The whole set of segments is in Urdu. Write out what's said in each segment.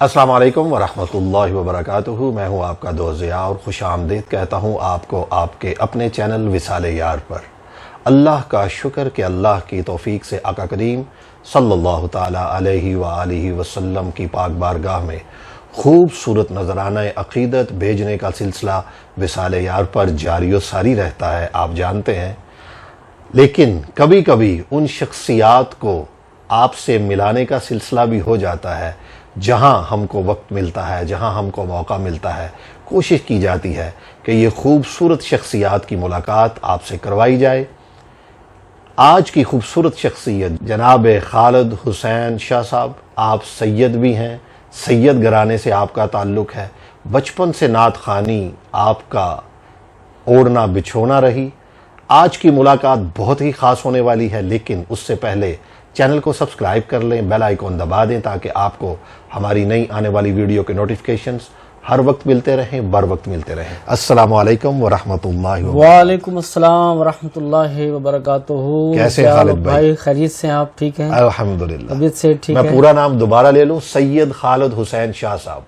السلام علیکم ورحمۃ اللہ وبرکاتہ. میں ہوں آپ کا دوست ضیاء اور خوش آمدید کہتا ہوں آپ کو آپ کے اپنے چینل وصال یار پر. اللہ کا شکر کہ اللہ کی توفیق سے آقا کریم صلی اللہ تعالیٰ علیہ وآلہ وسلم کی پاک بارگاہ میں خوبصورت نذرانہ عقیدت بھیجنے کا سلسلہ وصال یار پر جاری و ساری رہتا ہے، آپ جانتے ہیں. لیکن کبھی کبھی ان شخصیات کو آپ سے ملانے کا سلسلہ بھی ہو جاتا ہے. جہاں ہم کو وقت ملتا ہے، جہاں ہم کو موقع ملتا ہے، کوشش کی جاتی ہے کہ یہ خوبصورت شخصیات کی ملاقات آپ سے کروائی جائے. آج کی خوبصورت شخصیت جناب خالد حسین شاہ صاحب. آپ سید بھی ہیں، سید گھرانے سے آپ کا تعلق ہے. بچپن سے نعت خوانی آپ کا اوڑھنا بچھونا رہی. آج کی ملاقات بہت ہی خاص ہونے والی ہے، لیکن اس سے پہلے چینل کو سبسکرائب کر لیں، بیل آئیکن دبا دیں تاکہ آپ کو ہماری نئی آنے والی ویڈیو کے نوٹیفیکیشنز ہر وقت ملتے رہیں، بر وقت ملتے رہیں. السلام علیکم ورحمۃ اللہ وبرکاتہ. وعلیکم السلام ورحمۃ اللہ وبرکاتہ. کیسے ہیں خالد بھائی؟ خیریت سے ہیں آپ؟ ٹھیک ہیں الحمدللہ. طبیعت سے ٹھیک ہے؟ میں پورا نام دوبارہ لے لوں، سید خالد حسین شاہ صاحب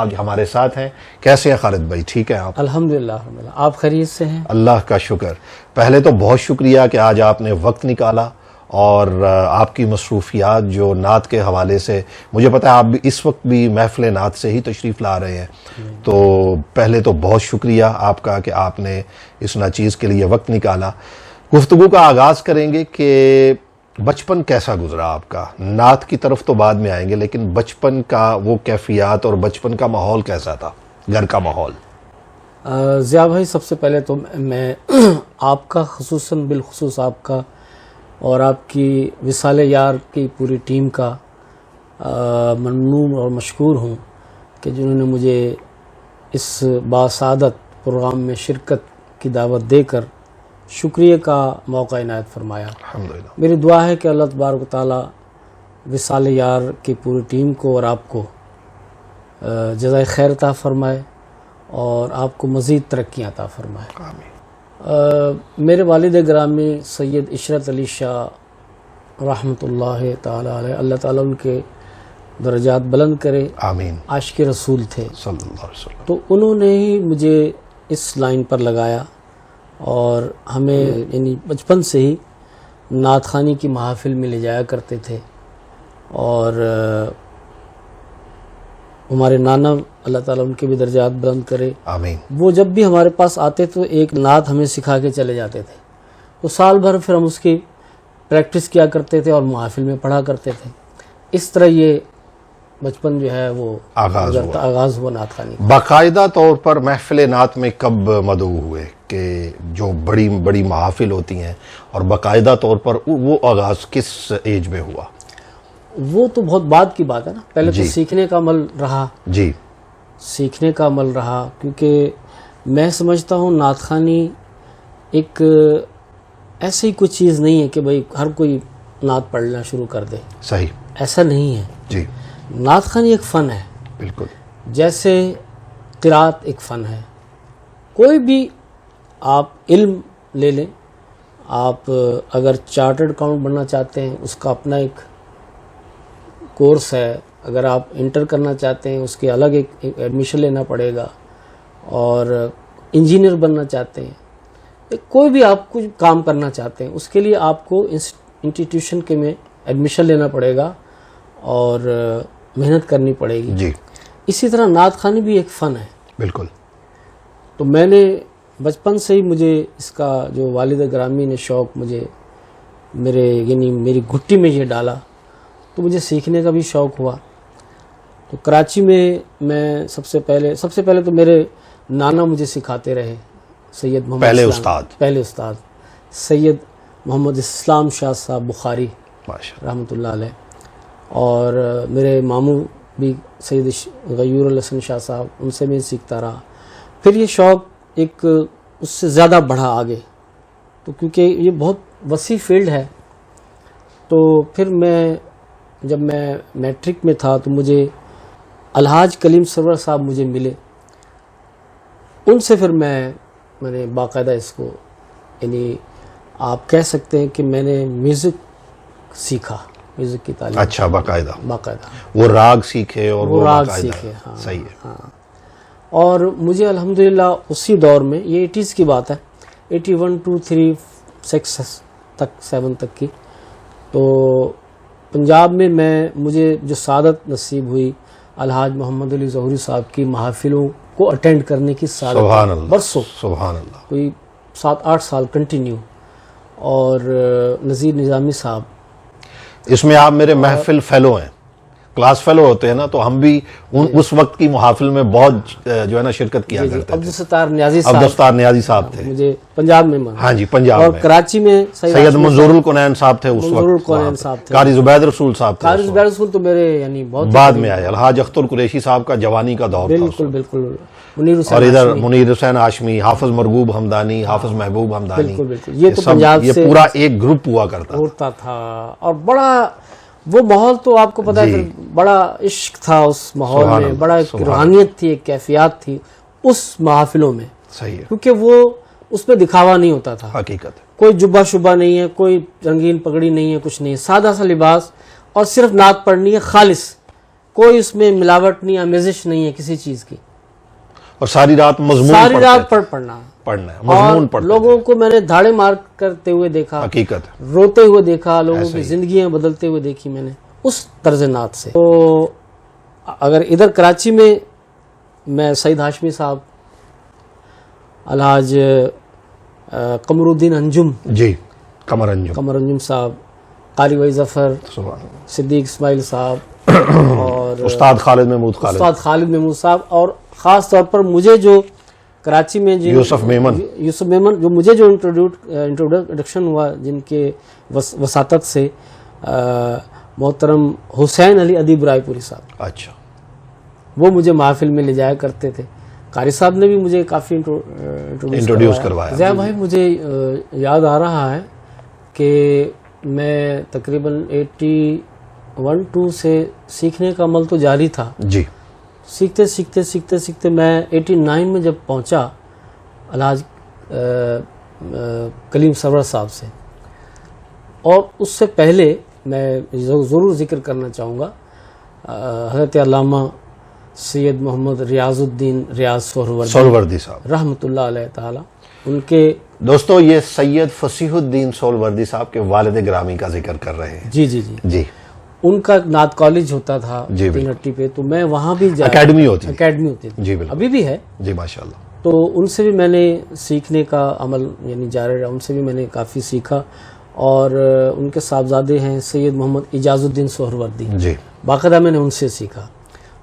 آج ہمارے ساتھ ہیں. کیسے ہیں خالد بھائی؟ ٹھیک ہیں آپ؟ الحمدللہ. آپ خیریت سے ہیں؟ اللہ کا شکر. پہلے تو بہت شکریہ کہ آج آپ نے وقت نکالا اور آپ کی مصروفیات جو نعت کے حوالے سے، مجھے پتا ہے آپ بھی اس وقت بھی محفل نعت سے ہی تشریف لا رہے ہیں. تو پہلے تو بہت شکریہ آپ کا کہ آپ نے اس ناچیز کے لیے وقت نکالا. گفتگو کا آغاز کریں گے کہ بچپن کیسا گزرا آپ کا. نعت کی طرف تو بعد میں آئیں گے، لیکن بچپن کا وہ کیفیات اور بچپن کا ماحول کیسا تھا، گھر کا ماحول؟ ضیاء بھائی، سب سے پہلے تو میں آپ کا خصوصاً بالخصوص آپ کا اور آپ کی وصال یار کی پوری ٹیم کا ممنون اور مشکور ہوں کہ جنہوں نے مجھے اس باسعادت پروگرام میں شرکت کی دعوت دے کر شکریہ کا موقع عنایت فرمایا. الحمدللہ. میری دعا ہے کہ اللہ تبارک و تعالیٰ وصال یار کی پوری ٹیم کو اور آپ کو جزائے خیر عطا فرمائے اور آپ کو مزید ترقیاں عطا فرمائے. آمین. میرے والد گرامی سید عشرت علی شاہ رحمۃ اللہ تعالی علیہ، اللہ تعالیٰ ان کے درجات بلند کرے. آمین. عاشق رسول تھے صلی اللہ علیہ وسلم. تو انہوں نے ہی مجھے اس لائن پر لگایا اور ہمیں یعنی بچپن سے ہی نعت خوانی کی محافل میں لے جایا کرتے تھے. اور ہمارے نانا اللہ تعالیٰ ان کے بھی درجات بلند کرے، آمین، وہ جب بھی ہمارے پاس آتے تو ایک نعت ہمیں سکھا کے چلے جاتے تھے. تو سال بھر پھر ہم اس کی پریکٹس کیا کرتے تھے اور محافل میں پڑھا کرتے تھے. اس طرح یہ بچپن جو ہے وہ آغاز ہوا نعت خوانی. باقاعدہ طور پر محفل نعت میں کب مدعو ہوئے کہ جو بڑی بڑی محافل ہوتی ہیں اور باقاعدہ طور پر وہ آغاز کس ایج میں ہوا؟ وہ تو بہت بعد کی بات ہے نا. پہلے تو سیکھنے کا عمل رہا. جی، سیکھنے کا عمل رہا، کیونکہ میں سمجھتا ہوں نعت خوانی ایک ایسی کوئی چیز نہیں ہے کہ بھئی ہر کوئی نعت پڑھنا شروع کر دے. صحیح. ایسا نہیں ہے. جی، نعت خوانی ایک فن ہے. بالکل. جیسے قرات ایک فن ہے. کوئی بھی آپ علم لے لیں، آپ اگر چارٹرڈ اکاؤنٹ بننا چاہتے ہیں اس کا اپنا ایک کورس ہے. اگر آپ انٹر کرنا چاہتے ہیں اس کے الگ ایک ایڈمیشن لینا پڑے گا. اور انجینئر بننا چاہتے ہیں، کوئی بھی آپ کچھ کام کرنا چاہتے ہیں، اس کے لیے آپ کو انسٹیٹیوشن کے میں ایڈمیشن لینا پڑے گا اور محنت کرنی پڑے گی. جی، اسی طرح نعت خوانی بھی ایک فن ہے. بالکل. تو میں نے بچپن سے ہی مجھے اس کا جو والد گرامی نے شوق مجھے میری گھٹی میں یہ ڈالا، تو مجھے سیکھنے کا بھی شوق ہوا. تو کراچی میں سب سے پہلے تو میرے نانا مجھے سکھاتے رہے، سید محمد پہلے استاد سید محمد اسلام شاہ صاحب بخاری رحمۃ اللہ علیہ. اور میرے ماموں بھی سید غیور الحسن شاہ صاحب، ان سے میں سیکھتا رہا. پھر یہ شوق ایک اس سے زیادہ بڑھا آگے، تو کیونکہ یہ بہت وسیع فیلڈ ہے. تو پھر جب میں میٹرک میں تھا تو مجھے الحاج کلیم سرور صاحب مجھے ملے. ان سے پھر میں نے باقاعدہ اس کو، یعنی آپ کہہ سکتے ہیں کہ میں نے میوزک سیکھا. میوزک کی تعلیم. اچھا، باقاعدہ باقاعدہ وہ راگ سیکھے اور وہ وہ راگ باقاعدہ. سیکھے. ہاں صحیح ہے. ہاں. اور مجھے الحمدللہ اسی دور میں، یہ 80s کی بات ہے، 81 2 3 6 تک 7 تک کی، تو پنجاب میں مجھے جو سعادت نصیب ہوئی الحاج محمد علی ظہوری صاحب کی محافلوں کو اٹینڈ کرنے کی سعادت. سبحان اللہ، برسوں، سبحان اللہ. کوئی 7-8 سال کنٹینیو. اور نذیر نظامی صاحب، اس میں آپ میرے محفل فیلو ہیں، کلاس فیلو ہوتے ہیں نا، تو ہم بھی اس وقت کی محافل میں بہت جو ہے نا شرکت کیا کرتے تھے. عبدالستار نیازی صاحب، عبدالستار نیازی صاحب تھے. مجھے پنجاب میں ہاں جی، پنجاب اور میں. کراچی میں سید منظور القنین صاحب تھے اس منظور وقت. القنین صاحب تھے. قاری زبید رسول صاحب تھے. قاری زبید رسول تو میرے یعنی بہت بعد میں آئے. الحاج اختر قریشی صاحب کا جوانی کا دور تھا. بالکل بالکل. منیر حسین اور ادھر ہاشمی. منیر حسین ہاشمی، حافظ مرغوب حمدانی، حافظ محبوب حمدانی. بالکل بالکل. یہ تو سب- پنجاب یہ سے پورا ایک گروپ ہوا کرتا تھا. ہوتا تھا. اور بڑا وہ ماحول تو آپ کو پتا ہے، پھر بڑا عشق تھا اس ماحول سبحان میں، اللہ، بڑا ایک سبحان روحانیت تھی، ایک کیفیات تھی اس محافلوں میں، صحیح ہے، کیونکہ وہ اس میں دکھاوا نہیں ہوتا تھا. حقیقت ہے. کوئی جبہ شبہ نہیں ہے، کوئی رنگین پگڑی نہیں ہے، کچھ نہیں ہے، سادہ سا لباس اور صرف نعت پڑھنی ہے خالص. کوئی اس میں ملاوٹ نہیں، آمیزش نہیں ہے کسی چیز کی. اور ساری رات مضمون ساری پڑھتے رات تھے. پڑھنا. پڑھنا ہے، اور مضمون پڑھتے لوگوں کو میں نے دھاڑے مار کرتے ہوئے دیکھا، حقیقت ہے. روتے ہوئے دیکھا، لوگوں ایسا کی ہی. زندگیاں بدلتے ہوئے دیکھی میں نے اس طرز نعت سے. تو اگر ادھر کراچی میں سعید ہاشمی صاحب، الحاج قمر الدین انجم، جی، قمر انجم، قمر انجم صاحب، قاری وحید ظفر، سبحان اللہ. صدیق اسماعیل صاحب، اور استاد خالد محمود خالد، استاد خالد محمود صاحب، اور خاص طور پر مجھے جو کراچی میں یوسف میمن، جو مجھے جو انٹروڈکشن ہوا، جن کے وساطت سے، محترم حسین علی ادیب رائے پوری صاحب، اچھا، وہ مجھے محفل میں لے جایا کرتے تھے. قاری صاحب نے بھی مجھے کافی انٹروڈیوس کروایا. ضیاء بھائی، مجھے یاد آ رہا ہے کہ میں تقریباً 81-2 سے سیکھنے کا عمل تو جاری تھا. جی، سیکھتے میں 89 میں جب پہنچا الحاج کلیم سرور صاحب سے. اور اس سے پہلے میں ضرور ذکر کرنا چاہوں گا حضرت علامہ سید محمد ریاض الدین ریاض سہروردی صاحب رحمۃ اللہ علیہ تعالی. ان کے دوستو، یہ سید فصیح الدین سہروردی صاحب کے والد گرامی کا ذکر کر رہے ہیں. جی جی جی جی، ان کا نعت کالج ہوتا تھا جی، تین ہٹی پہ، تو میں وہاں بھی اکیڈمی ہوتی. اکیڈمی ہوتی تھی، جی بالکل. ابھی بھی ہے. جی ماشاءاللہ. تو ان سے بھی میں نے سیکھنے کا عمل یعنی جاری رہا، ان سے بھی میں نے کافی سیکھا. اور ان کے صاحبزادے ہیں سید محمد اعجاز الدین سہروردی، جی، باقاعدہ میں نے ان سے سیکھا.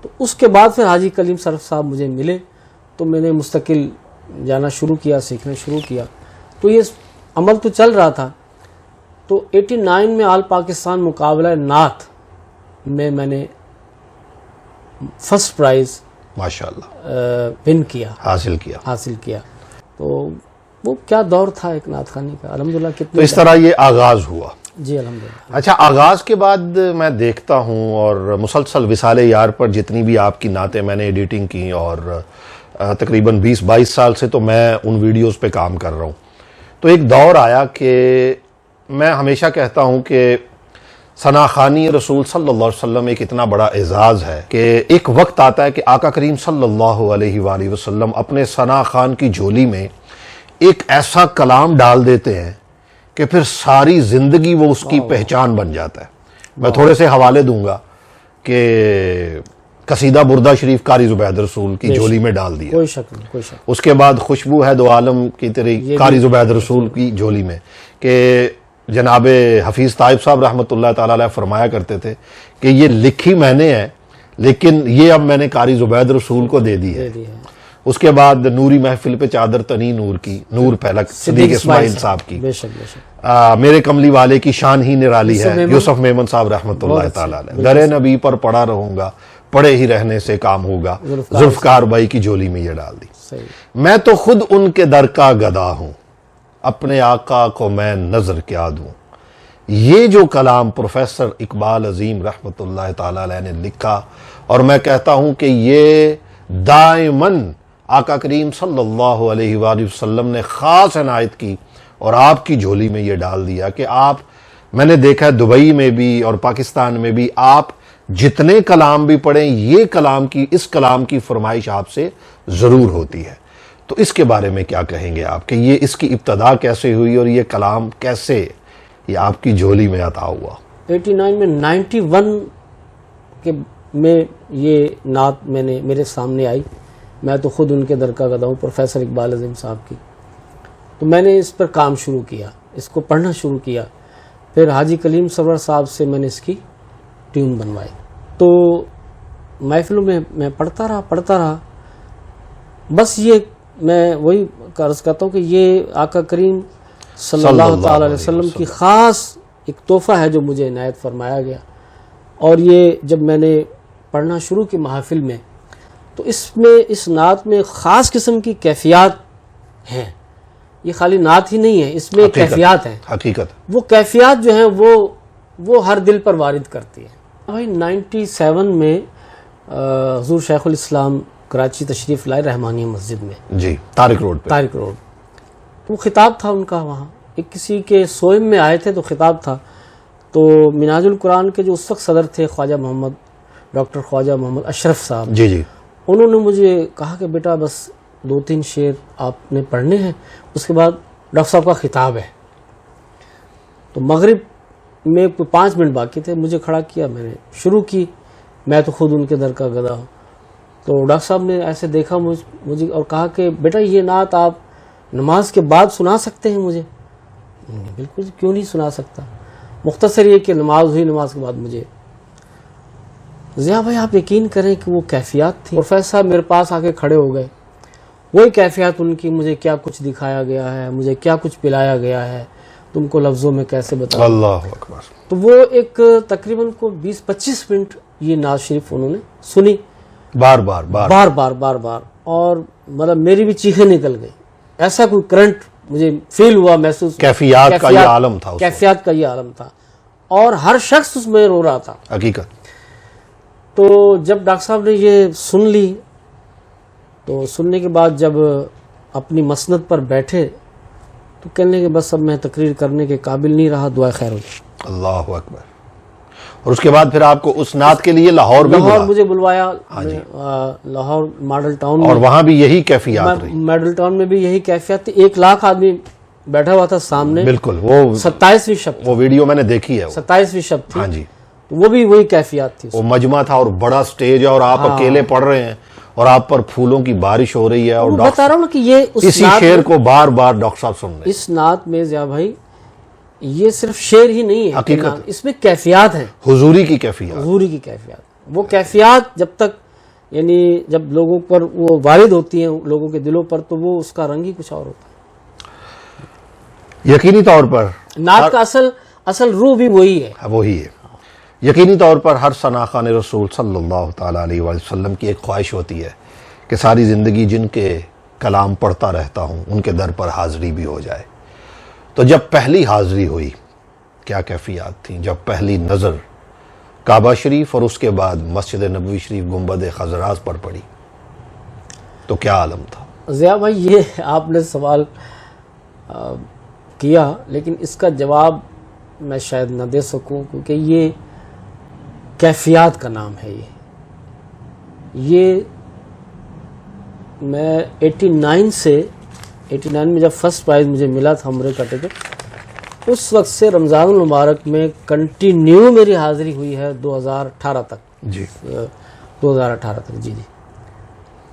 تو اس کے بعد پھر حاجی کلیم سرور صاحب مجھے ملے، تو میں نے مستقل جانا شروع کیا، سیکھنا شروع کیا. تو یہ عمل تو چل رہا تھا. تو 89 میں آل پاکستان مقابلہ نعت میں نے فرسٹ پرائز ماشاءاللہ ون کیا، حاصل کیا. تو وہ کیا دور تھا ایک نعت خوانی کا، الحمدللہ. تو کتنے اس طرح یہ آغاز ہوا. جی الحمدللہ. اچھا، آغاز کے بعد میں دیکھتا ہوں اور مسلسل وصال یار پر جتنی بھی آپ کی نعتیں میں نے ایڈیٹنگ کی، اور تقریباً 20-22 سال سے تو میں ان ویڈیوز پہ کام کر رہا ہوں. تو ایک دور آیا کہ میں ہمیشہ کہتا ہوں کہ ثنا خوانی رسول صلی اللہ علیہ وسلم ایک اتنا بڑا اعزاز ہے کہ ایک وقت آتا ہے کہ آقا کریم صلی اللہ علیہ وآلہ وسلم اپنے ثنا خوان کی جھولی میں ایک ایسا کلام ڈال دیتے ہیں کہ پھر ساری زندگی وہ اس کی پہچان بن جاتا ہے. میں تھوڑے سے حوالے دوں گا کہ قصیدہ بردہ شریف قاری زبید رسول کی جھولی میں ڈال دیا. کوئی شک نہیں، کوئی شک. اس کے بعد خوشبو ہے دو عالم کی تیری قاری زبید رسول کی جھولی میں، کہ جناب حفیظ طائب صاحب رحمۃ اللہ تعالی علیہ فرمایا کرتے تھے کہ یہ لکھی میں نے ہے، لیکن یہ اب میں نے قاری زبید رسول کو دے دی ہے. اس کے بعد نوری محفل پہ چادر تنی نور کی، نور پھیلک صدیق اسماعیل صاحب کی. بے شک بے شک. میرے کملی والے کی شان ہی نرالی ہے، یوسف میمن صاحب رحمۃ اللہ تعالی علیہ. در نبی پر پڑا رہوں گا، پڑے ہی رہنے سے کام ہوگا، ذوالفقار بھائی کی جھولی میں یہ ڈال دی. میں تو خود ان کے در کا گدا ہوں، اپنے آقا کو میں نظر کیا دوں. یہ جو کلام پروفیسر اقبال عظیم رحمۃ اللہ تعالی علیہ نے لکھا، اور میں کہتا ہوں کہ یہ دائماً آقا کریم صلی اللہ علیہ وآلہ وسلم نے خاص عنایت کی اور آپ کی جھولی میں یہ ڈال دیا کہ آپ میں نے دیکھا ہے دبئی میں بھی اور پاکستان میں بھی آپ جتنے کلام بھی پڑھیں یہ کلام کی اس کلام کی فرمائش آپ سے ضرور ہوتی ہے. تو اس کے بارے میں کیا کہیں گے آپ کہ یہ اس کی ابتدا کیسے ہوئی اور یہ کلام کیسے یہ آپ کی جھولی میں عطا ہوا؟ 89 میں 91 کے میں یہ نعت میرے سامنے آئی. میں تو خود ان کے در کا گدا ہوں، پروفیسر اقبال عظیم صاحب کی. تو میں نے اس پر کام شروع کیا، اس کو پڑھنا شروع کیا. پھر حاجی کلیم سرور صاحب سے میں نے اس کی ٹیون بنوائی. تو محفلوں میں میں پڑھتا رہا. بس یہ میں وہی عرض کرتا ہوں کہ یہ آقا کریم صلی اللہ تعالی علیہ وسلم کی خاص ایک تحفہ ہے جو مجھے عنایت فرمایا گیا. اور یہ جب میں نے پڑھنا شروع کی محافل میں تو اس نعت میں خاص قسم کی کیفیات ہیں. یہ خالی نعت ہی نہیں ہے، اس میں کیفیات ہیں. حقیقت وہ کیفیات جو ہیں وہ ہر دل پر وارد کرتی ہے. بھائی 97 میں حضور شیخ الاسلام کراچی تشریف لائے رحمانیہ مسجد میں، جی طارق روڈ پہ. طارق روڈ. تو خطاب تھا ان کا وہاں، ایک کسی کے سوئم میں آئے تھے تو خطاب تھا. تو منہاج القرآن کے جو اس وقت صدر تھے ڈاکٹر خواجہ محمد اشرف صاحب، جی انہوں نے مجھے کہا کہ بیٹا بس 2-3 شعر آپ نے پڑھنے ہیں، اس کے بعد ڈاکٹر صاحب کا خطاب ہے. تو مغرب میں 5 منٹ باقی تھے، مجھے کھڑا کیا، میں نے شروع کی. میں تو خود ان کے در کا گدا ہوں. تو ڈاکٹر صاحب نے ایسے دیکھا مجھے اور کہا کہ بیٹا یہ نعت آپ نماز کے بعد سنا سکتے ہیں مجھے؟ بالکل، کیوں نہیں سنا سکتا. مختصر یہ کہ نماز ہوئی، نماز کے بعد مجھے ضیاء بھائی آپ یقین کریں کہ وہ کیفیات تھی. پروفیسر صاحب میرے پاس آ کے کھڑے ہو گئے. وہی کیفیات ان کی، مجھے کیا کچھ دکھایا گیا ہے، مجھے کیا کچھ پلایا گیا ہے، تم کو لفظوں میں کیسے بتاؤں. اللہ اکبر. تو وہ ایک تقریباً کو 20-25 منٹ یہ نعت شریف انہوں نے سنی بار بار. اور مطلب میری بھی چیخیں نکل گئی. ایسا کوئی کرنٹ مجھے فیل ہوا، محسوس. کیفیات کا یہ عالم تھا. کیفیات کا یہ عالم تھا اور ہر شخص اس میں رو رہا تھا. حقیقت. تو جب ڈاکٹر صاحب نے یہ سن لی تو سننے کے بعد جب اپنی مسند پر بیٹھے تو کہنے کہ بس اب میں تقریر کرنے کے قابل نہیں رہا، دعا خیر ہو جائے. اللہ اکبر. اور اس کے بعد پھر آپ کو اس نعت کے لیے لاہور مجھے بلوایا. لاہور ماڈل ٹاؤن میں، اور وہاں بھی یہی کیفیات رہی. ماڈل ٹاؤن میں بھی یہی کیفیت تھی. 1 لاکھ آدمی بیٹھا ہوا تھا سامنے. بالکل. وہ 27ویں شب، وہ ویڈیو میں نے دیکھی ہے. 27ویں شب تھی. ہاں جی. وہ بھی وہی کیفیات تھی. وہ مجمع تھا اور بڑا سٹیج ہے اور آپ اکیلے پڑھ رہے ہیں اور آپ پر پھولوں کی بارش ہو رہی ہے. اور بتا رہا ہوں کہ یہ اسی شعر کو بار بار ڈاکٹر صاحب سن رہے ہیں. اس نعت میں ضیاء بھائی یہ صرف شعر ہی نہیں ہے، حقیقت اس میں کیفیات ہیں. حضوری کی کیفیات. حضوری کی کیفیات. وہ کیفیات جب تک یعنی جب لوگوں پر وہ وارد ہوتی ہیں، لوگوں کے دلوں پر، تو وہ اس کا رنگ ہی کچھ اور ہوتا ہے. یقینی طور پر نعت کا اصل روح بھی وہی ہے. وہی ہے. یقینی طور پر ہر ثناخوان رسول صلی اللہ تعالی علیہ وسلم کی ایک خواہش ہوتی ہے کہ ساری زندگی جن کے کلام پڑھتا رہتا ہوں ان کے در پر حاضری بھی ہو جائے. تو جب پہلی حاضری ہوئی کیا کیفیات تھیں؟ جب پہلی نظر کعبہ شریف اور اس کے بعد مسجد نبوی شریف گنبد خضراء پر پڑی تو کیا عالم تھا؟ ضیاء بھائی یہ آپ نے سوال کیا لیکن اس کا جواب میں شاید نہ دے سکوں کیونکہ یہ کیفیات کا نام ہے. یہ میں 89 میں جب فرسٹ پرائز مجھے ملا تھا عمرے کا ٹکٹ، اس وقت سے رمضان المبارک میں کنٹینیو میری حاضری ہوئی ہے 2018 تک. جی 2018 تک جی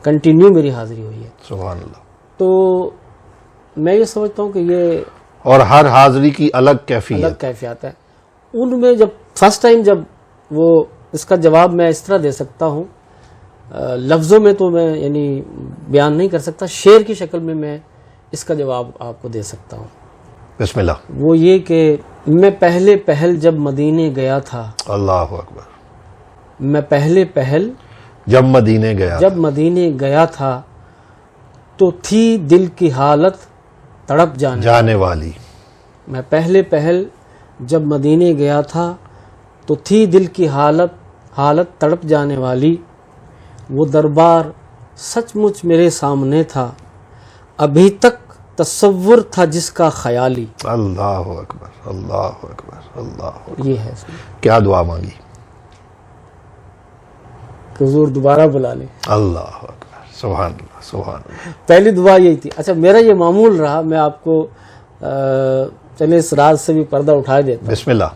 کنٹینیو میری حاضری ہوئی ہے. سبحان اللہ. تو میں یہ سمجھتا ہوں کہ یہ اور ہر حاضری کی الگ کیفیات ہے. ان میں جب فرسٹ ٹائم جب وہ اس کا جواب میں اس طرح دے سکتا ہوں، لفظوں میں تو میں یعنی بیان نہیں کر سکتا، شعر کی شکل میں اس کا جواب آپ کو دے سکتا ہوں. بسم اللہ. وہ یہ کہ میں پہلے پہل جب مدینے گیا تھا. اللہ اکبر. میں پہلے پہل جب مدینے گیا تھا تو تھی دل کی حالت تڑپ جانے والی. میں پہلے پہل جب مدینے گیا تھا تو تھی دل کی حالت تڑپ جانے والی. وہ دربار سچ مچ میرے سامنے تھا، ابھی تک تصور تھا جس کا خیالی. اللہ اکبر اللہ اکبر اللہ اکبر. یہ ہے کیا دعا مانگی؟ کہ حضور دوبارہ بلا لیں. اللہ اکبر سبحان اللہ سبحان اللہ. پہلی دعا یہی تھی. اچھا میرا یہ معمول رہا, میں آپ کو چلے اس راز سے بھی پردہ اٹھا دیتا ہوں. بسم اللہ.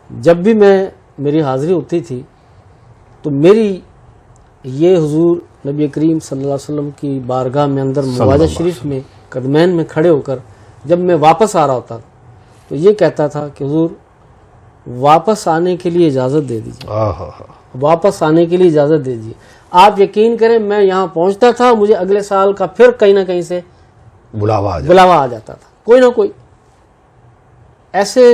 جب بھی میری حاضری ہوتی تھی تو میری یہ حضور نبی کریم صلی اللہ علیہ وسلم کی بارگاہ میں اندر مواجہ شریف میں قدمین میں کھڑے ہو کر جب میں واپس آ رہا ہوتا تو یہ کہتا تھا کہ حضور واپس آنے کے لیے اجازت دے دیجیے, واپس آنے کے لیے اجازت دے دیجیے. آپ یقین کریں میں یہاں پہنچتا تھا, مجھے اگلے سال کا پھر کہیں نہ کہیں سے بلاوا آ جاتا تھا, کوئی نہ کوئی. ایسے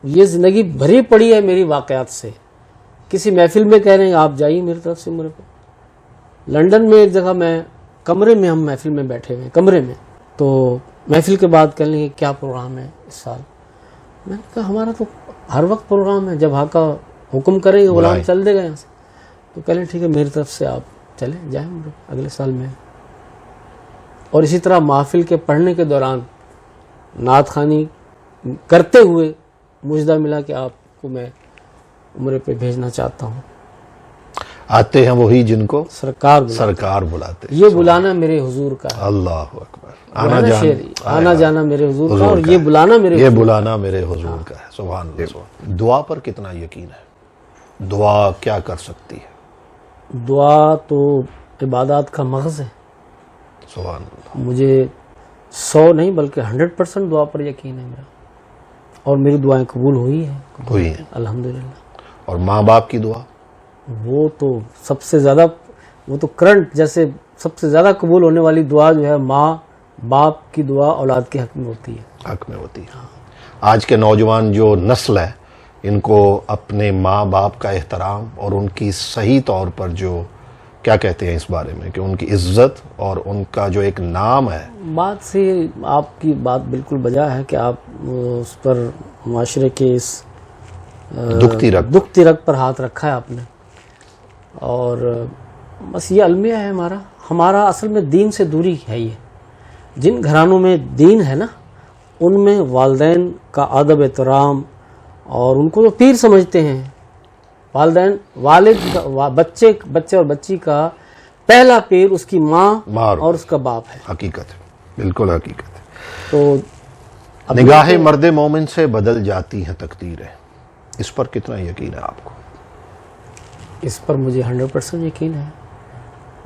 یہ زندگی بھری پڑی ہے میری واقعات سے. کسی محفل میں کہہ رہے ہیں آپ جائیے میری طرف سے میرے پہ. لندن میں ایک جگہ میں کمرے میں, ہم محفل میں بیٹھے ہوئے کمرے میں, تو محفل کے بعد کہنے لگے کیا پروگرام ہے اس سال. میں نے کہا ہمارا تو ہر وقت پروگرام ہے, جب آقا حکم کریں گے غلام چل دے گا یہاں سے. تو کہہ لیں ٹھیک ہے میری طرف سے آپ چلیں جائیں اگلے سال میں. اور اسی طرح محفل کے پڑھنے کے دوران نعت خوانی کرتے ہوئے مجدہ ملا کہ آپ کو میں عمرے پہ بھیجنا چاہتا ہوں. آتے ہیں وہی جن کو سرکار بلاتے. یہ بلانا میرے حضور کا ہے. اللہ اکبر. آنا جانا میرے حضور کا, اور یہ بلانا میرے حضور کا ہے. سبحان اللہ. دعا پر کتنا یقین ہے؟ دعا کیا کر سکتی ہے؟ دعا تو عبادات کا مغز ہے. سبحان اللہ. مجھے 100 نہیں بلکہ 100% دعا پر یقین ہے میرا, اور میری دعائیں قبول ہوئی ہیں الحمدللہ. اور ماں باپ کی دعا وہ تو سب سے زیادہ, وہ تو کرنٹ جیسے سب سے زیادہ قبول ہونے والی دعا جو ہے ماں باپ کی دعا اولاد کے حق میں ہوتی ہے. آج کے نوجوان جو نسل ہے ان کو اپنے ماں باپ کا احترام اور ان کی صحیح طور پر جو کیا کہتے ہیں اس بارے میں کہ ان کی عزت اور ان کا جو ایک نام ہے. بات سے آپ کی بات بالکل بجا ہے کہ آپ اس پر معاشرے کے اس دکھتی رگ پر ہاتھ رکھا ہے آپ نے. اور بس یہ المیہ ہے ہمارا اصل میں دین سے دوری ہے. یہ جن گھرانوں میں دین ہے نا ان میں والدین کا ادب احترام اور ان کو جو پیر سمجھتے ہیں, والد بچے اور بچی کا پہلا پیر اس کی ماں اور اس کا باپ ہے. حقیقت ہے, بالکل حقیقت ہے. تو نگاہ مرد مومن سے بدل جاتی ہیں تقدیریں, اس پر کتنا یقین ہے آپ کو؟ اس پر مجھے 100% یقین ہے.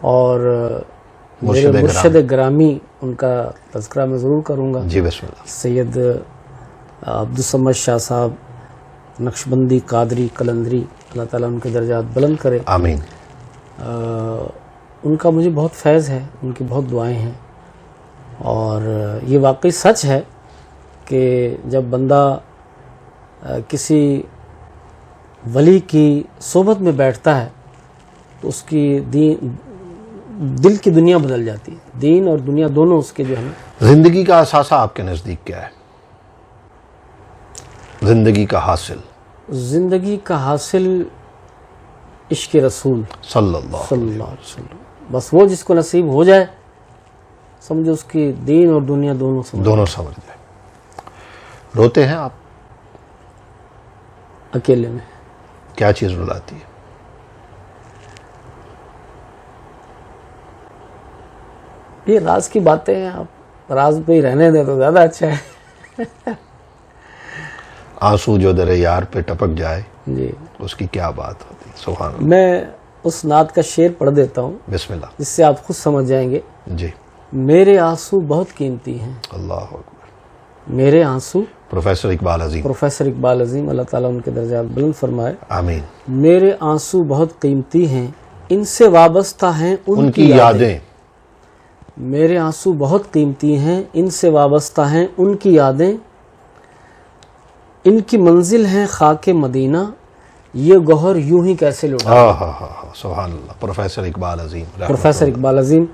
اور میرے مرشد گرامی ان کا تذکرہ میں ضرور کروں گا. جی بسم اللہ. سید عبدالصمد شاہ صاحب نقشبندی قادری قلندری, اللہ تعالیٰ ان کے درجات بلند کرے. آمین. ان کا مجھے بہت فیض ہے, ان کی بہت دعائیں ہیں. اور یہ واقعی سچ ہے کہ جب بندہ کسی ولی کی صحبت میں بیٹھتا ہے تو اس کی دل کی دنیا بدل جاتی ہے. دین اور دنیا دونوں اس کے جو ہے. زندگی کا اثاثہ آپ کے نزدیک کیا ہے؟ زندگی کا حاصل عشق رسول صلی اللہ علیہ وسلم. بس وہ جس کو نصیب ہو جائے سمجھو اس کی دین اور دنیا دونوں سمجھ جائے. روتے ہیں آپ اکیلے میں؟ کیا چیز رلاتی ہے؟ یہ راز کی باتیں ہیں, آپ راز پہ ہی رہنے دیں تو زیادہ اچھا ہے. آنسو جو در یار پہ ٹپک جائے, جی اس کی کیا بات ہوتی. سبحان اللہ. میں اس نعت کا شعر پڑھ دیتا ہوں بسم اللہ, جس سے آپ خود سمجھ جائیں گے. جی. میرے آنسو بہت قیمتی ہیں. اللہ اکبر. میرے آنسو. پروفیسر اقبال عظیم, اللہ تعالیٰ ان کے درجات بلند فرمائے. آمین. میرے آنسو بہت قیمتی ہیں, ان سے وابستہ ہیں ان کی یادیں. میرے آنسو بہت قیمتی ہیں, ان سے وابستہ ہیں ان کی یادیں. ان کی منزل ہے خاک مدینہ, یہ گوہر یوں ہی کیسے لٹا. سبحان اللہ. پروفیسر اقبال عظیم,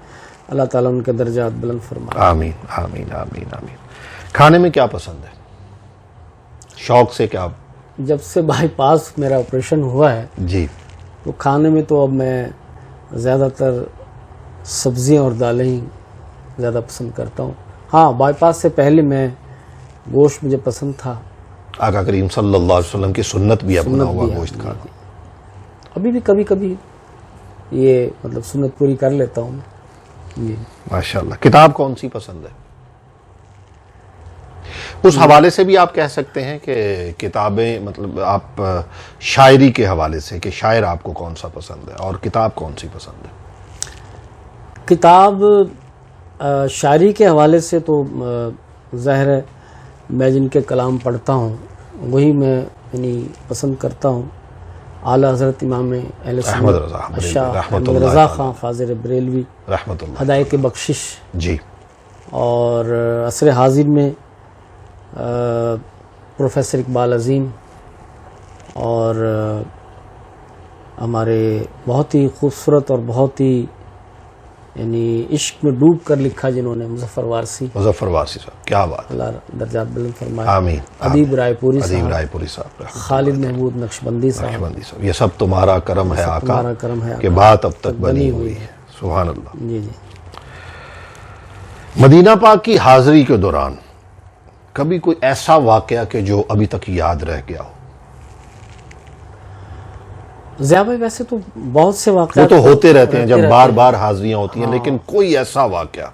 اللہ تعالیٰ ان کے درجات بلند فرمائے. آمین آمین آمین آمین. کھانے میں کیا پسند ہے؟ شوق سے کیا؟ جب سے بائی پاس میرا آپریشن ہوا ہے جی, تو کھانے میں تو اب میں زیادہ تر سبزیاں اور دالیں ہی زیادہ پسند کرتا ہوں. ہاں بائی پاس سے پہلے میں گوشت مجھے پسند تھا. آقا کریم صلی اللہ علیہ وسلم کی سنت بھی اپنا ہوا گوشت کھانا. ابھی بھی کبھی کبھی یہ مطلب سنت پوری کر لیتا ہوں میں. جی ماشاءاللہ. کتاب کون سی پسند ہے؟ اس حوالے سے بھی آپ کہہ سکتے ہیں کہ کتابیں مطلب آپ شاعری کے حوالے سے کہ شاعر آپ کو کون سا پسند ہے اور کتاب کون سی پسند ہے؟ کتاب شاعری کے حوالے سے تو ظاہر ہے میں جن کے کلام پڑھتا ہوں وہی میں یعنی پسند کرتا ہوں. اعلیٰ حضرت امام اہل سنت شاہ احمد رضا خان فاضل بریلوی رحمۃ اللہ. ہدایت بخشش. جی. اور عصر حاضر میں پروفیسر اقبال عظیم اور ہمارے بہت ہی خوبصورت اور بہت ہی یعنی عشق میں ڈوب کر لکھا جنہوں نے مظفر وارسی. مظفر وارسی صاحب کیا بات. اللہ درجات بلند فرمائے. آمین. ادیب رائے پوری ادیب صاحب, رائے پوری صاحب, خالد محمود نقشبندی صاحب, نقشبندی صاحب, یہ سب تمہارا کرم ہے آقا تمہارا کرم ہے کہ بات اب تک بنی ہوئی ہے. سبحان اللہ. جی جی. مدینہ پاک کی حاضری کے دوران کبھی کوئی ایسا واقعہ کہ جو ابھی تک یاد رہ گیا ہو؟ ضیاء بھائی ویسے تو بہت سے وہ واقعات تو ہوتے رہتے ہیں جب بار بار حاضریاں ہوتی ہیں, لیکن کوئی ایسا واقعہ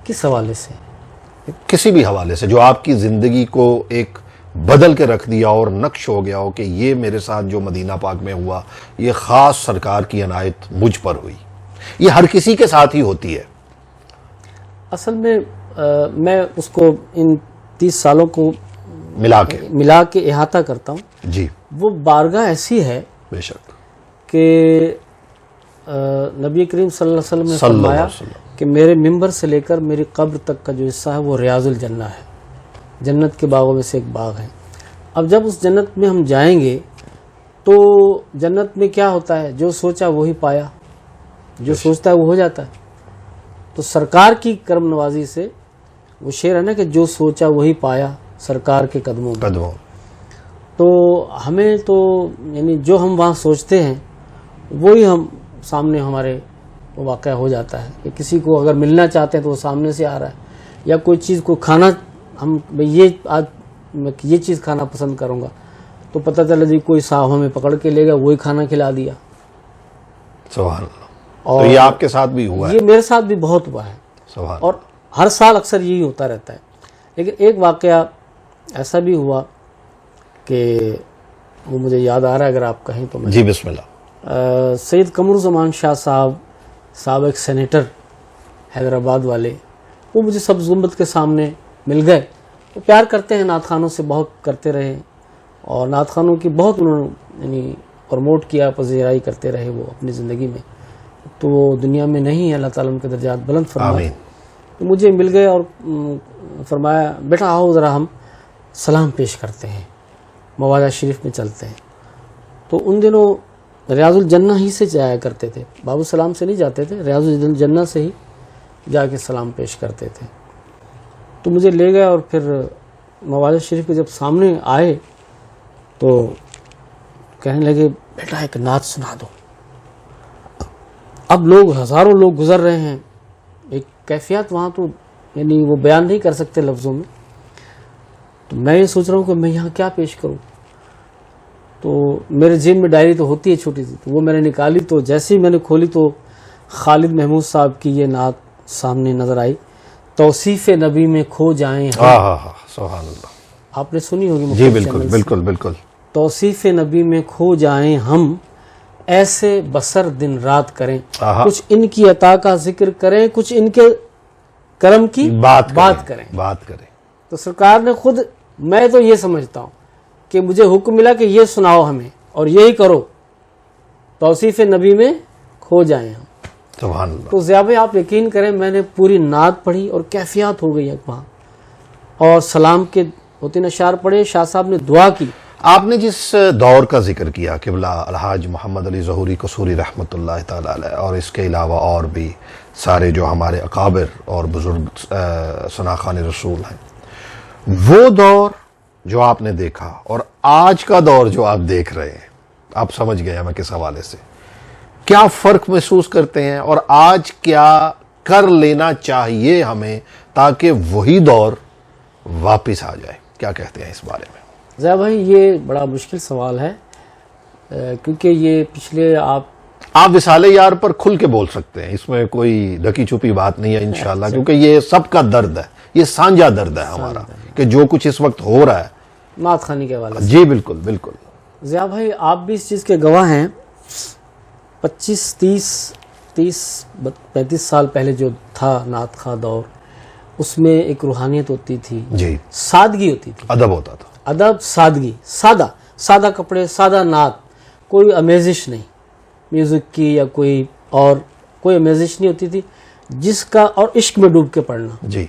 کس حوالے سے, کسی بھی حوالے سے جو آپ کی زندگی کو ایک بدل کے رکھ دیا اور نقش ہو گیا ہو کہ یہ میرے ساتھ جو مدینہ پاک میں ہوا یہ خاص سرکار کی عنایت مجھ پر ہوئی. یہ ہر کسی کے ساتھ ہی ہوتی ہے. اصل میں میں اس کو ان 30 سالوں کو ملا کے احاطہ کرتا ہوں. جی. وہ بارگاہ ایسی ہے بے شک کہ نبی کریم صلی اللہ علیہ وسلم نے فرمایا کہ میرے ممبر سے لے کر میری قبر تک کا جو حصہ ہے وہ ریاض الجنہ ہے, جنت کے باغوں میں سے ایک باغ ہے. اب جب اس جنت میں ہم جائیں گے تو جنت میں کیا ہوتا ہے, جو سوچا وہی پایا, جو سوچتا ہے وہ ہو جاتا ہے. تو سرکار کی کرم نوازی سے وہ شعر ہے نا کہ جو سوچا وہی پایا سرکار کے قدموں میں. تو ہمیں تو یعنی جو ہم وہاں سوچتے ہیں وہی ہم سامنے ہمارے واقع ہو جاتا ہے. کہ کسی کو اگر ملنا چاہتے ہیں تو وہ سامنے سے آ رہا ہے, یا کوئی چیز کو کھانا ہم یہ آج میں یہ چیز کھانا پسند کروں گا تو پتہ چلا جی کوئی صاحب ہمیں پکڑ کے لے گا وہی کھانا کھلا دیا. سبحان اللہ. اور یہ آپ کے ساتھ بھی ہوا ہے؟ یہ میرے ساتھ بھی بہت ہوا ہے. سبحان. اور ہر سال اکثر یہی ہوتا رہتا ہے. لیکن ایک واقعہ ایسا بھی ہوا کہ وہ مجھے یاد آ رہا ہے, اگر آپ کہیں تو میں. جی بسم اللہ. سید قمرالزمان شاہ صاحب سابق سینیٹر حیدرآباد والے, وہ مجھے سبز گنبد کے سامنے مل گئے. وہ پیار کرتے ہیں, نعت خانوں سے بہت کرتے رہے اور نعت خانوں کی بہت انہوں نے یعنی پروموٹ کیا, پذیرائی کرتے رہے وہ اپنی زندگی میں. تو وہ دنیا میں نہیں ہے, اللہ تعالیٰ ان کے درجات بلند فرمائے. تو مجھے مل گئے اور فرمایا بیٹا آؤ ذرا ہم سلام پیش کرتے ہیں, مواضع شریف میں چلتے ہیں. تو ان دنوں ریاض الجنہ ہی سے جایا کرتے تھے, باب السلام سے نہیں جاتے تھے, ریاض الجنہ سے ہی جا کے سلام پیش کرتے تھے. تو مجھے لے گئے اور پھر مواضع شریف کے جب سامنے آئے تو کہنے لگے بیٹا ایک نعت سنا دو. اب لوگ ہزاروں لوگ گزر رہے ہیں, ایک کیفیت وہاں تو یعنی وہ بیان نہیں کر سکتے لفظوں میں. تو میں یہ سوچ رہا ہوں کہ میں یہاں کیا پیش کروں. تو میرے جیب میں ڈائری تو ہوتی ہے چھوٹی سی, تو وہ میں نے نکالی. تو جیسے ہی میں نے کھولی تو خالد محمود صاحب کی یہ نعت سامنے نظر آئی, توصیف نبی میں کھو جائیں ہم. سبحان اللہ. آپ نے سنی ہوگی. جی بالکل بالکل بالکل. توصیف نبی میں کھو جائیں ہم, ایسے بسر دن رات کریں, کچھ ان کی عطا کا ذکر کریں, کچھ ان کے کرم کی بات کریں. تو سرکار نے خود, میں تو یہ سمجھتا ہوں کہ مجھے حکم ملا کہ یہ سناؤ ہمیں اور یہی کرو, توصیف نبی میں کھو جائیں ہم. سبحان اللہ. تو ضیاء بھائی آپ یقین کریں میں نے پوری نعت پڑھی اور کیفیات ہو گئی وہاں, اور سلام کے 2-3 اشعار پڑھے, شاہ صاحب نے دعا کی. آپ نے جس دور کا ذکر کیا قبلہ الحاج محمد علی ظہوری قصوری رحمۃ اللہ تعالی علیہ, اور اس کے علاوہ اور بھی سارے جو ہمارے اکابر اور بزرگ ثناخان رسول ہیں, وہ دور جو آپ نے دیکھا اور آج کا دور جو آپ دیکھ رہے ہیں, آپ سمجھ گئے میں کس حوالے سے, کیا فرق محسوس کرتے ہیں, اور آج کیا کر لینا چاہیے ہمیں تاکہ وہی دور واپس آ جائے؟ کیا کہتے ہیں اس بارے میں؟ ضیاء بھائی یہ بڑا مشکل سوال ہے، کیونکہ یہ پچھلے آپ وصال یار پر کھل کے بول سکتے ہیں، اس میں کوئی ڈھکی چھپی بات نہیں ہے انشاءاللہ، کیونکہ یہ سب کا درد ہے، یہ سانجا درد ہے ہمارا کہ جو کچھ اس وقت ہو رہا ہے نعت خوانی کے حوالے سے۔ جی بالکل بالکل ضیاء بھائی آپ بھی اس چیز کے گواہ ہیں، 35 سال پہلے جو تھا نعت خواں دور، اس میں ایک روحانیت ہوتی تھی، جی، سادگی ہوتی تھی، ادب ہوتا تھا، ادب، سادگی، سادہ کپڑے، سادہ نعت، کوئی امیزش نہیں میوزک کی یا کوئی امیزش نہیں ہوتی تھی، جس کا اور عشق میں ڈوب کے پڑھنا۔ جی،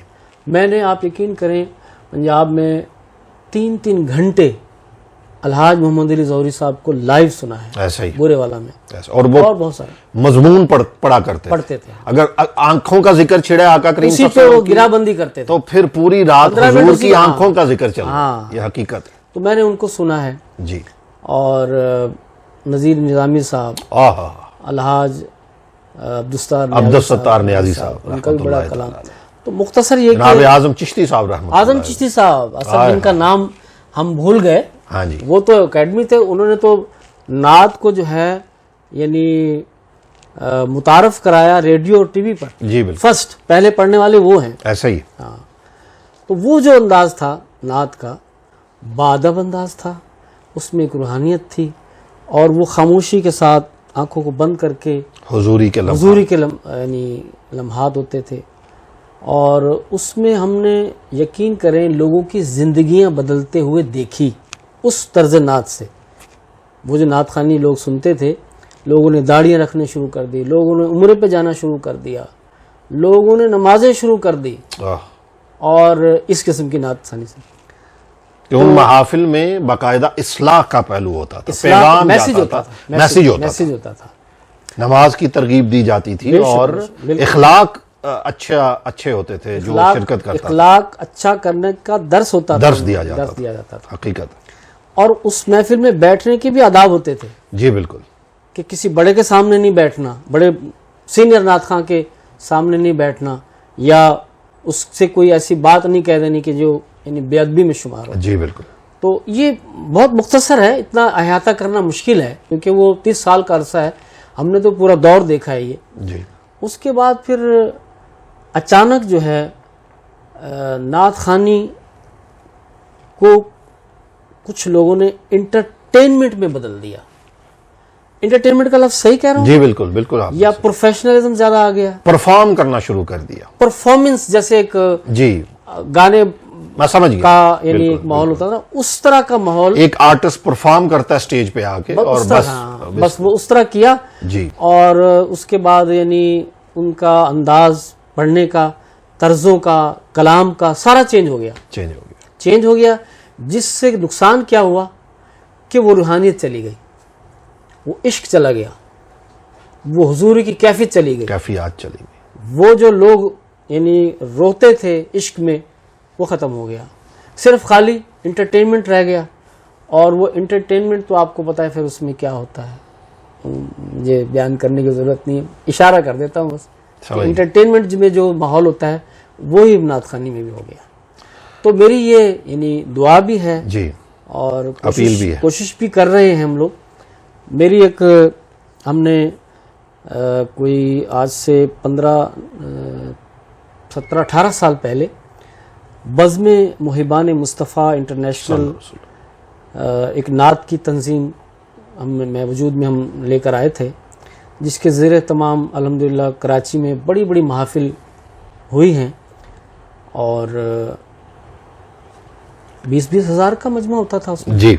میں نے، آپ یقین کریں، پنجاب میں 3 گھنٹے الحاج محمد علی ظہوری صاحب کو لائیو سنا ہے، ایسا ہی بورے والا میں، ایسا، اور وہ بہت سارے مضمون پڑھا کرتے پڑھتے تھے، اگر آنکھوں کا ذکر چھڑے آقا کریم اسی صلی پہ اللہ وہ علیہ وسلم گرا بندی کرتے تھے، تو پھر پوری رات 15 منٹ حضور اسی کی کا، آنکھوں کا ذکر چل رہا ہاں۔ ہے، یہ حقیقت ہے۔ تو میں نے ان کو سنا ہے، جی، اور نذیر نظامی صاحب، آہا، الحاج عبدالستار نیازی صاحب، ان کا بھی رحمۃ بڑا اللہ کلام۔ تعالی۔ تو مختصر یہ جناب کہ اعظم چشتی صاحب رحمۃ اللہ اعظم چشتی صاحب، اصل جن کا نام ہم بھول گئے، ہاں جی، وہ تو اکیڈمی تھے، انہوں نے تو نعت کو جو ہے یعنی متعارف کرایا ریڈیو اور ٹی وی پر، جی بالکل، فرسٹ پہلے پڑھنے والے وہ ہیں۔ ایسا ہی، تو وہ جو انداز تھا نعت کا، بادب انداز تھا، اس میں ایک روحانیت تھی، اور وہ خاموشی کے ساتھ آنکھوں کو بند کر کے حضوری کے لمحات، حضوری کے یعنی لمحات ہوتے تھے، اور اس میں ہم نے یقین کریں لوگوں کی زندگیاں بدلتے ہوئے دیکھی اس طرز نعت سے۔ وہ جو نعت خوانی لوگ سنتے تھے، لوگوں نے داڑیاں رکھنے شروع کر دی، لوگوں نے عمرے پہ جانا شروع کر دیا، لوگوں نے نمازیں شروع کر دی، اور اس قسم کی نعت خوانی سے کہ ان محافل میں باقاعدہ اصلاح کا پہلو ہوتا تھا، پیغام میسج جاتا ہوتا تھا، میسج ہوتا تھا، نماز کی ترغیب دی جاتی تھی، بے شک، اور بالکل۔ اخلاق اچھے ہوتے تھے، جو شرکت کرتا تھا، اخلاق اچھا کرنے کا درس ہوتا تھا، درس دیا جاتا تھا، حقیقت۔ اور اس محفل میں بیٹھنے کے بھی آداب ہوتے تھے، جی بالکل، کہ کسی بڑے کے سامنے نہیں بیٹھنا، بڑے سینئر نعت خواں کے سامنے نہیں بیٹھنا، یا اس سے کوئی ایسی بات نہیں کہہ دینی کہ جو یعنی بے ادبی میں شمار ہو۔ جی بالکل، تو یہ بہت مختصر ہے، اتنا احاطہ کرنا مشکل ہے، کیونکہ وہ 30 سال کا عرصہ ہے، ہم نے تو پورا دور دیکھا ہے یہ۔ جی، اس کے بعد پھر اچانک جو ہے نعت خوانی کو کچھ لوگوں نے انٹرٹینمنٹ میں بدل دیا۔ انٹرٹینمنٹ کا لفظ صحیح کہہ رہا ہوں؟ جی بالکل بالکل، آپ یا پروفیشنلزم زیادہ آ گیا، پرفارم کرنا شروع کر دیا، پرفارمنس جیسے ایک جی گانے میں سمجھ گیا، کا یعنی ایک ماحول ہوتا تھا، اس طرح کا ماحول، ایک آرٹسٹ پرفارم کرتا ہے سٹیج پہ آ کے، اور بس وہ اس طرح کیا، جی، اور اس کے بعد یعنی ان کا انداز پڑھنے کا، طرزوں کا، کلام کا، سارا چینج ہو گیا، جس سے نقصان کیا ہوا کہ وہ روحانیت چلی گئی، وہ عشق چلا گیا، وہ حضور کی کیفیت چلی گئی، کیفیات چلی گئی، وہ جو لوگ یعنی روتے تھے عشق میں وہ ختم ہو گیا، صرف خالی انٹرٹینمنٹ رہ گیا۔ اور وہ انٹرٹینمنٹ تو آپ کو پتہ ہے پھر اس میں کیا ہوتا ہے، یہ بیان کرنے کی ضرورت نہیں ہے، اشارہ کر دیتا ہوں بس، انٹرٹینمنٹ میں جو ماحول ہوتا ہے وہی نعت خوانی میں بھی ہو گیا۔ تو میری یہ یعنی دعا بھی ہے، جی، اور اپیل بھی ہے، کوشش بھی کر رہے ہیں ہم لوگ۔ میری ایک، ہم نے کوئی آج سے 17-18 سال پہلے بزم محبان مصطفیٰ انٹرنیشنل ایک نعت کی تنظیم میں وجود میں ہم لے کر آئے تھے، جس کے زیر تمام الحمدللہ کراچی میں بڑی بڑی محافل ہوئی ہیں، اور 20-20 ہزار کا مجمع ہوتا تھا اس میں، جی،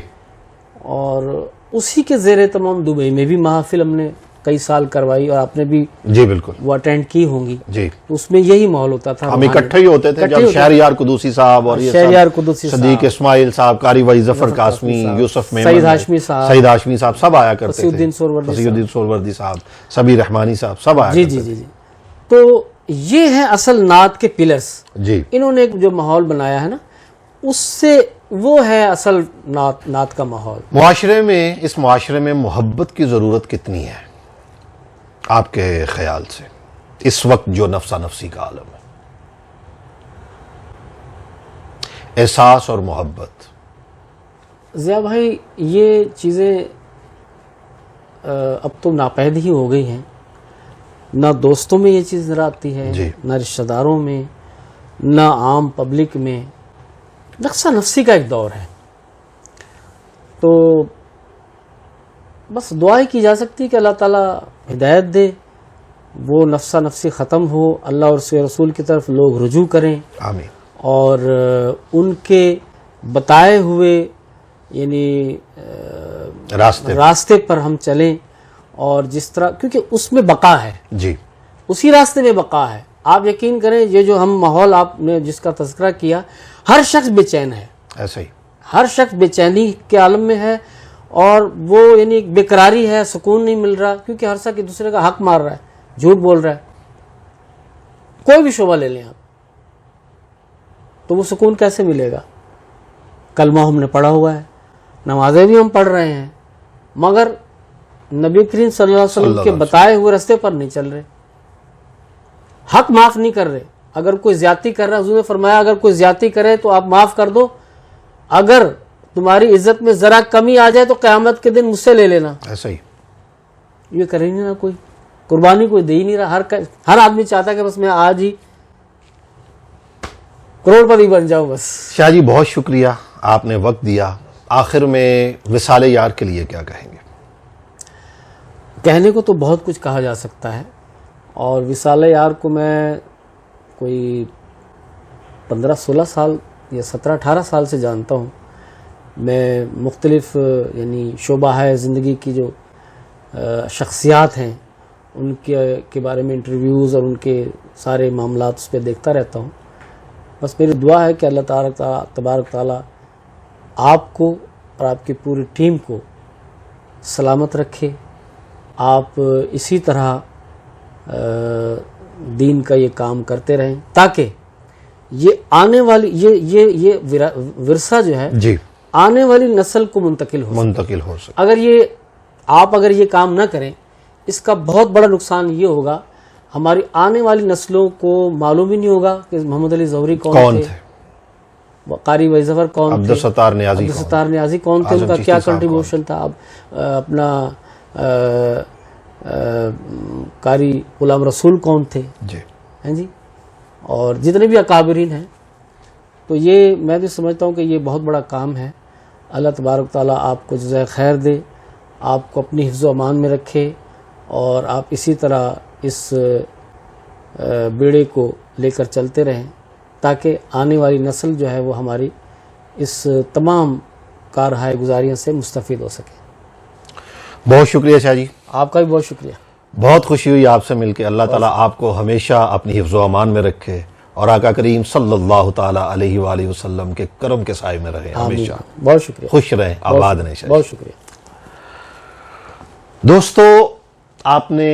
اور اسی کے زیر تمام دبئی میں بھی محافل ہم نے کئی سال کروائی، اور آپ نے بھی جی بالکل وہ اٹینڈ کی ہوں گی، جی، اس میں یہی ماحول ہوتا تھا، ہم اکٹھے ہی ہوتے تھے، جب شہریار قدوسی صاحب اور یہ شہریار قدوسی صدیق اسماعیل صاحب، قاری وحید ظفر قاسمی، یوسف میمن، سعید ہاشمی صاحب، سعید ہاشمی صاحب سب آیا کرتے تھے، وسیع الدین سہروردی صاحب، سبی رحمانی صاحب سب آیا کرتے جی۔ تو یہ ہے اصل نعت کے پلرز، جی، انہوں نے جو ماحول بنایا ہے نا، اس سے وہ ہے اصل نعت کا ماحول۔ معاشرے میں، اس معاشرے میں محبت کی ضرورت کتنی ہے آپ کے خیال سے؟ اس وقت جو نفسا نفسی کا عالم ہے، احساس اور محبت. ضیاء بھائی یہ چیزیں اب تو ناپید ہی ہو گئی ہیں. نہ دوستوں میں یہ چیز نظر آتی ہے، جی. نہ رشتہ داروں میں، نہ عام پبلک میں. نفسا نفسی کا ایک دور ہے. تو بس دعا ہی کی جا سکتی کہ اللہ تعالیٰ ہدایت دے، وہ نفسا نفسی ختم ہو، اللہ اور اس کے رسول کی طرف لوگ رجوع کریں آمین. اور ان کے بتائے ہوئے یعنی راستے پر ہم چلیں. اور جس طرح، کیونکہ اس میں بقا ہے، جی اسی راستے میں بقا ہے. آپ یقین کریں یہ جو ہم ماحول آپ نے جس کا تذکرہ کیا، ہر شخص بے چین ہے، ایسا ہی. ہر شخص بے چینی کے عالم میں ہے. اور وہ یعنی ایک بےقراری ہے، سکون نہیں مل رہا، کیونکہ ہر شخص ایک دوسرے کا حق مار رہا ہے، جھوٹ بول رہا ہے. کوئی بھی شعبہ لے لیں آپ، تو وہ سکون کیسے ملے گا؟ کلمہ ہم نے پڑھا ہوا ہے، نمازیں بھی ہم پڑھ رہے ہیں، مگر نبی کریم صلی اللہ علیہ وسلم کے بتائے ہوئے راستے پر نہیں چل رہے، حق معاف نہیں کر رہے. اگر کوئی زیادتی کر رہا ہے، حضور نے فرمایا اگر کوئی زیادتی کرے تو آپ معاف کر دو، اگر تمہاری عزت میں ذرا کمی آ جائے تو قیامت کے دن مجھ سے لے لینا. ایسا ہی. یہ کرے نہیں نا، کوئی قربانی کوئی دے ہی نہیں رہا. ہر آدمی چاہتا ہے کہ بس میں آج ہی کروڑ پتی بن جاؤں بس. شاہ جی بہت شکریہ، آپ نے وقت دیا. آخر میں وصال یار کے لیے کیا کہیں گے؟ کہنے کو تو بہت کچھ کہا جا سکتا ہے، اور وصال یار کو میں کوئی 15-16 سال یا 17-18 سال سے جانتا ہوں. میں مختلف یعنی شعبہ ہے زندگی کی جو شخصیات ہیں ان کے بارے میں انٹرویوز اور ان کے سارے معاملات اس پہ دیکھتا رہتا ہوں. بس میری دعا ہے کہ اللہ تبارک تعالیٰ آپ کو اور آپ کی پوری ٹیم کو سلامت رکھے. آپ اسی طرح دین کا یہ کام کرتے رہیں تاکہ یہ آنے والی یہ ورثہ جو ہے جی آنے والی نسل کو منتقل ہو سکے. اگر یہ کام نہ کریں، اس کا بہت بڑا نقصان یہ ہوگا، ہماری آنے والی نسلوں کو معلوم ہی نہیں ہوگا کہ محمد علی ظہری کون تھے، قاری ویظفر کون تھے، عبدالستار نیازی کون تھے، ان کا کیا کنٹریبیوشن تھا. اپنا قاری غلام رسول کون تھے، جی، اور جتنے بھی اکابرین ہیں. تو یہ میں بھی سمجھتا ہوں کہ یہ بہت بڑا کام ہے. اللہ تبارک تعالیٰ آپ کو جزائے خیر دے، آپ کو اپنی حفظ و امان میں رکھے، اور آپ اسی طرح اس بیڑے کو لے کر چلتے رہیں تاکہ آنے والی نسل جو ہے وہ ہماری اس تمام کارہائے گزاریوں سے مستفید ہو سکے. بہت شکریہ شاہ جی. آپ کا بھی بہت شکریہ. بہت خوشی ہوئی آپ سے مل کے. اللہ تعالیٰ آپ کو ہمیشہ اپنی حفظ و امان میں رکھے اور آقا کریم صلی اللہ تعالیٰ علیہ وآلہ وسلم کے کرم کے سائے میں رہیں ہمیشہ. بہت شکریہ. خوش رہیں، آباد رہیں. بہت شکریہ. دوستو، آپ نے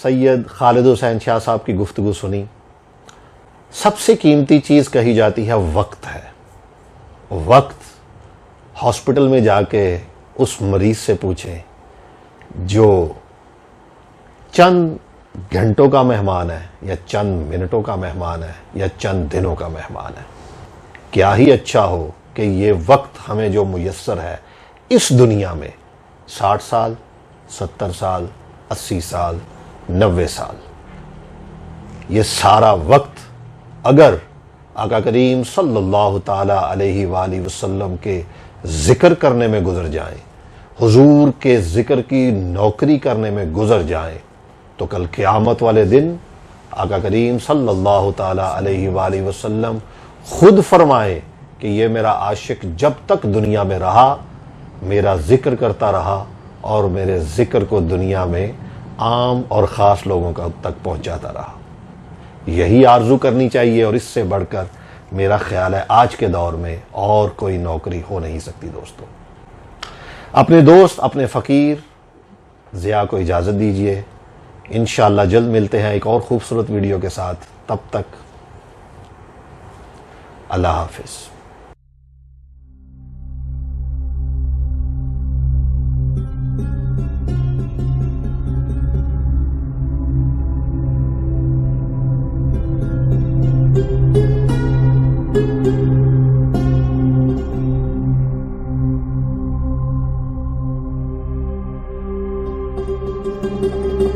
سید خالد حسین شاہ صاحب کی گفتگو سنی. سب سے قیمتی چیز کہی جاتی ہے وقت ہے. وقت ہاسپٹل میں جا کے اس مریض سے پوچھیں جو چند گھنٹوں کا مہمان ہے یا چند منٹوں کا مہمان ہے یا چند دنوں کا مہمان ہے. کیا ہی اچھا ہو کہ یہ وقت ہمیں جو میسر ہے اس دنیا میں 60 سال، 70 سال، 80 سال، 90 سال، یہ سارا وقت اگر آقا کریم صلی اللہ تعالیٰ علیہ وآلہ وسلم کے ذکر کرنے میں گزر جائیں، حضور کے ذکر کی نوکری کرنے میں گزر جائیں، تو کل قیامت والے دن آقا کریم صلی اللہ تعالیٰ علیہ وآلہ وسلم خود فرمائیں کہ یہ میرا عاشق جب تک دنیا میں رہا میرا ذکر کرتا رہا اور میرے ذکر کو دنیا میں عام اور خاص لوگوں تک پہنچاتا رہا. یہی آرزو کرنی چاہیے، اور اس سے بڑھ کر میرا خیال ہے آج کے دور میں اور کوئی نوکری ہو نہیں سکتی. دوستو، اپنے دوست، اپنے فقیر ضیاء کو اجازت دیجیے. انشاءاللہ جلد ملتے ہیں ایک اور خوبصورت ویڈیو کے ساتھ. تب تک اللہ حافظ.